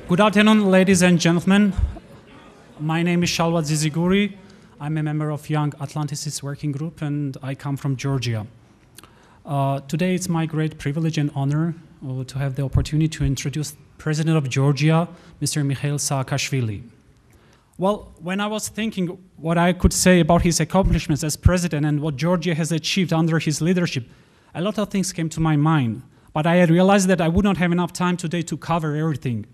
Good afternoon, ladies and gentlemen. My name is Shalwa Ziziguri. I'm a member of Young Atlanticist Working Group, and I come from Georgia. Today, it's my great privilege and honor to have the opportunity to introduce President of Georgia, Mr. Mikheil Saakashvili. Well, when I was thinking what I could say about his accomplishments as president and what Georgia has achieved under his leadership, a lot of things came to my mind. But I had realized that I would not have enough time today to cover everything.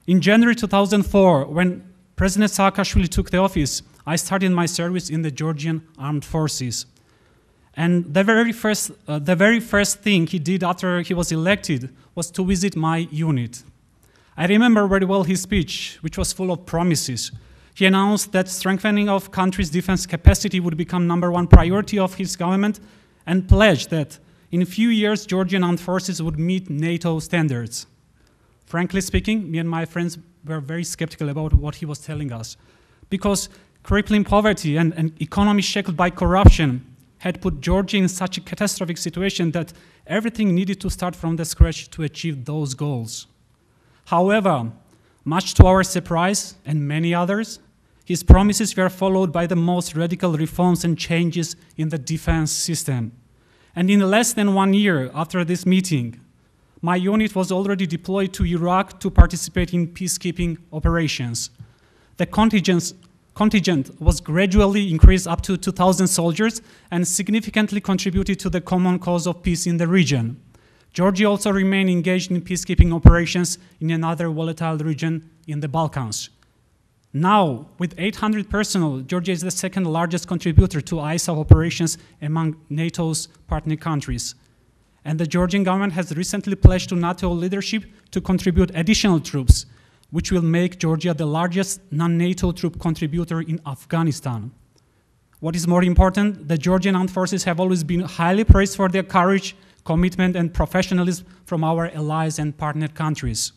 In January 2004, when President Saakashvili took the office, I started my service in the Georgian Armed Forces. And the very first thing he did after he was elected was to visit my unit. I remember very well his speech, which was full of promises. He announced that strengthening of country's defense capacity would become #1 priority of his government and pledged that in a few years, Georgian armed forces would meet NATO standards. Frankly speaking, me and my friends were very skeptical about what he was telling us, because crippling poverty and an economy shackled by corruption had put Georgia in such a catastrophic situation that everything needed to start from the scratch to achieve those goals. However, much to our surprise and many others, his promises were followed by the most radical reforms and changes in the defense system. And in less than 1 year after this meeting, my unit was already deployed to Iraq to participate in peacekeeping operations. The contingent was gradually increased up to 2,000 soldiers and significantly contributed to the common cause of peace in the region. Georgia also remained engaged in peacekeeping operations in another volatile region in the Balkans. Now, with 800 personnel, Georgia is the second largest contributor to ISAF operations among NATO's partner countries. And the Georgian government has recently pledged to NATO leadership to contribute additional troops, which will make Georgia the largest non-NATO troop contributor in Afghanistan. What is more important, the Georgian armed forces have always been highly praised for their courage, commitment, and professionalism from our allies and partner countries.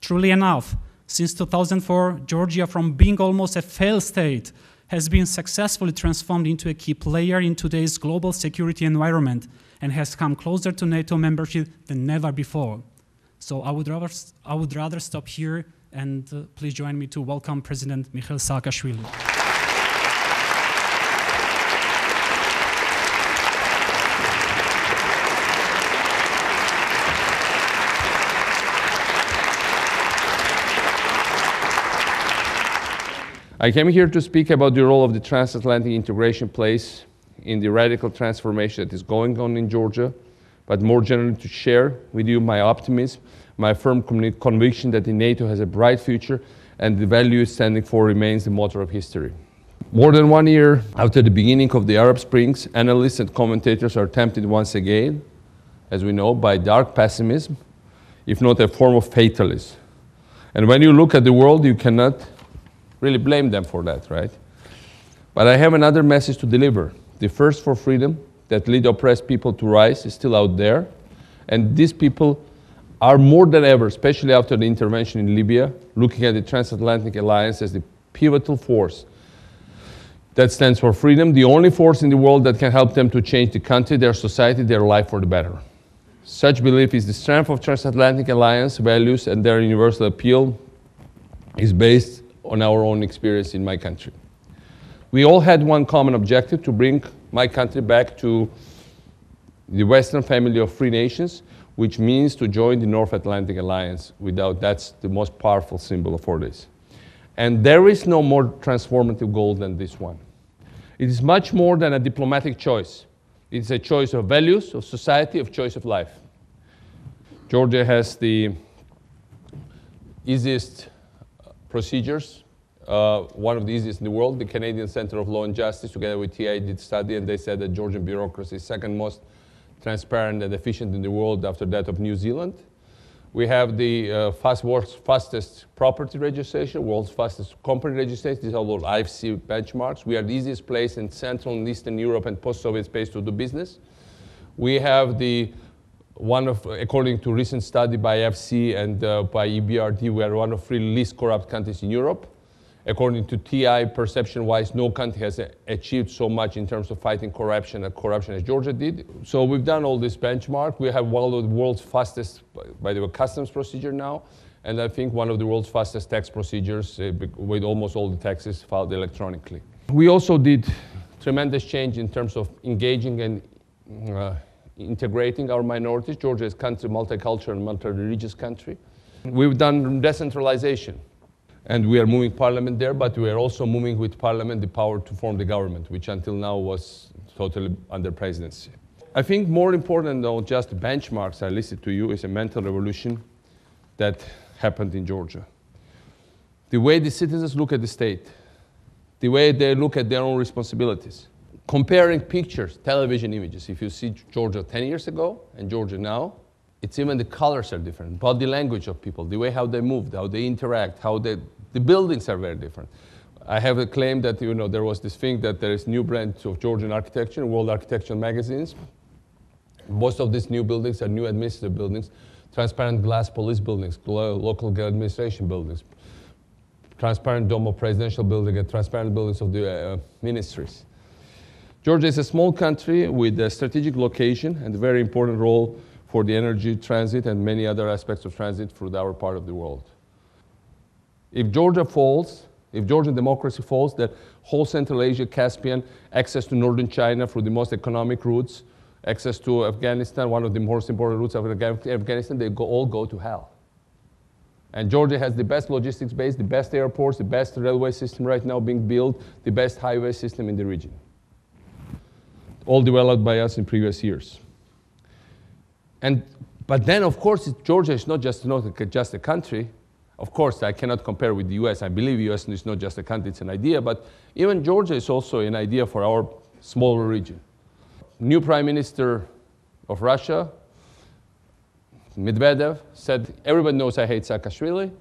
Truly enough, since 2004, Georgia, from being almost a failed state, has been successfully transformed into a key player in today's global security environment and has come closer to NATO membership than never before. So I would rather stop here, and please join me to welcome President Mikheil Saakashvili. I came here to speak about the role of the transatlantic integration plays in the radical transformation that is going on in Georgia, but more generally to share with you my optimism, my firm conviction that the NATO has a bright future and the value it's standing for remains the motor of history. More than 1 year after the beginning of the Arab Springs, analysts and commentators are tempted once again, as we know, by dark pessimism, if not a form of fatalism. And when you look at the world, you cannot really blame them for that, right? But I have another message to deliver. The thirst for freedom that lead oppressed people to rise is still out there. And these people are more than ever, especially after the intervention in Libya, looking at the transatlantic alliance as the pivotal force that stands for freedom, the only force in the world that can help them to change the country, their society, their life for the better. Such belief is the strength of transatlantic alliance values, and their universal appeal is based on our own experience in my country. We all had one common objective: to bring my country back to the Western family of free nations, which means to join the North Atlantic Alliance. That's the most powerful symbol for this. And there is no more transformative goal than this one. It is much more than a diplomatic choice. It's a choice of values, of society, of choice of life. Georgia has the easiest procedures, one of the easiest in the world. The Canadian Center of Law and Justice, together with TI, did study, and they said that Georgian bureaucracy is second most transparent and efficient in the world after that of New Zealand. We have the world's fastest property registration, world's fastest company registration. These are all IFC benchmarks. We are the easiest place in Central and Eastern Europe and post-Soviet space to do business. We have according to recent study by FC and by EBRD, we are one of three least corrupt countries in Europe. According to TI, perception-wise, no country has achieved so much in terms of fighting corruption as Georgia did. So we've done all this benchmark. We have one of the world's fastest, by the way, customs procedure now. and I think one of the world's fastest tax procedures with almost all the taxes filed electronically. We also did tremendous change in terms of engaging and integrating our minorities. Georgia is a country, multicultural and multi-religious country. We've done decentralization, and we are moving parliament there, but we are also moving with parliament the power to form the government, which until now was totally under presidency. I think more important than just benchmarks I listed to you is a mental revolution that happened in Georgia. The way the citizens look at the state, the way they look at their own responsibilities. Comparing pictures, television images, if you see Georgia 10 years ago and Georgia now, it's even the colors are different, body language of people, the way how they move, how they interact, how the buildings are very different. I have a claim that there was this thing that there is new brands of Georgian architecture in world architectural magazines. Most of these new buildings are new administrative buildings, transparent glass police buildings, local administration buildings, transparent dome of presidential building, and transparent buildings of the ministries. Georgia is a small country with a strategic location and a very important role for the energy transit and many other aspects of transit through our part of the world. If Georgia falls, if Georgian democracy falls, that whole Central Asia, Caspian, access to northern China through the most economic routes, access to Afghanistan, one of the most important routes of Afghanistan, they all go to hell. And Georgia has the best logistics base, the best airports, the best railway system right now being built, the best highway system in the region. All developed by us in previous years. But then, of course, Georgia is not just a country. Of course, I cannot compare with the US. I believe the US is not just a country, it's an idea. But even Georgia is also an idea for our smaller region. New Prime Minister of Russia, Medvedev, said, everybody knows I hate Saakashvili,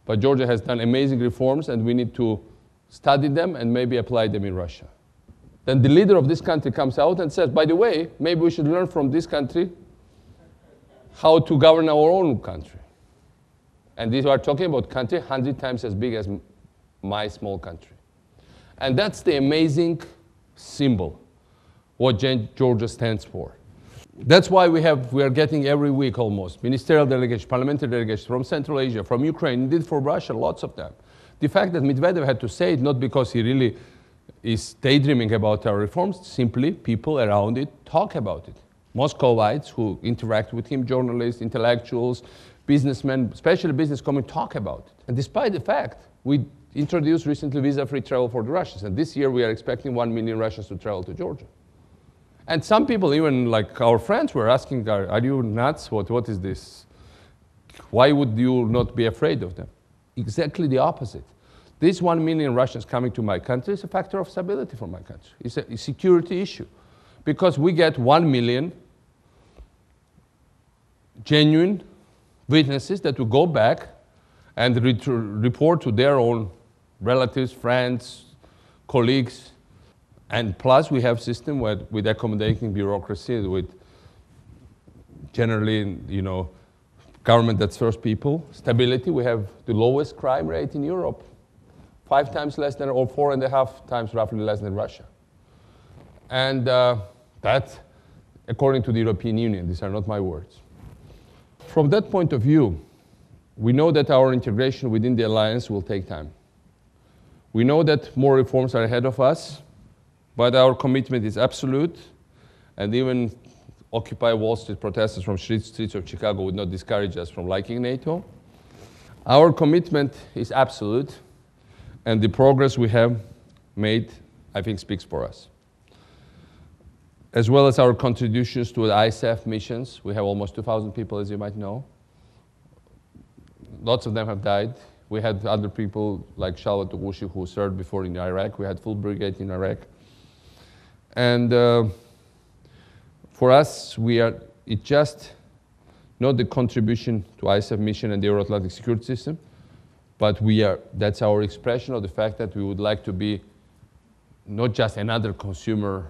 but Georgia has done amazing reforms and we need to study them and maybe apply them in Russia. Then the leader of this country comes out and says, by the way, maybe we should learn from this country how to govern our own country. And these are talking about country 100 times as big as my small country. And that's the amazing symbol, what Georgia stands for. That's why we are getting every week almost ministerial delegations, parliamentary delegations from Central Asia, from Ukraine, indeed from Russia, lots of them. The fact that Medvedev had to say it, not because he really is daydreaming about our reforms, simply people around it talk about it. Muscovites who interact with him, journalists, intellectuals, businessmen, especially business community, talk about it. And despite the fact, we introduced recently visa-free travel for the Russians, and this year we are expecting 1 million Russians to travel to Georgia. And some people, even like our friends, were asking, are you nuts? What is this? Why would you not be afraid of them? Exactly the opposite. This 1 million Russians coming to my country is a factor of stability for my country. It's a security issue. Because we get 1 million genuine witnesses that will go back and report to their own relatives, friends, colleagues. And plus, we have a system with accommodating bureaucracy, with generally, government that serves people. Stability, we have the lowest crime rate in Europe. 5 times less than, or 4.5 times roughly less than Russia. And that, according to the European Union, these are not my words. From that point of view, we know that our integration within the alliance will take time. We know that more reforms are ahead of us, but our commitment is absolute, and even Occupy Wall Street protesters from streets of Chicago would not discourage us from liking NATO. Our commitment is absolute, and the progress we have made, I think, speaks for us. As well as our contributions to the ISAF missions. We have almost 2,000 people, as you might know. Lots of them have died. We had other people like Shalwa Tugushi who served before in Iraq. We had full brigade in Iraq. And for us, it's just not the contribution to ISAF mission and the Euro-Atlantic security system, but that's our expression of the fact that we would like to be not just another consumer,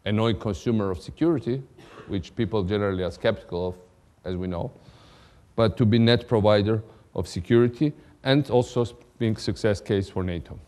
annoying consumer of security, which people generally are skeptical of, as we know, but to be net provider of security and also being a success case for NATO.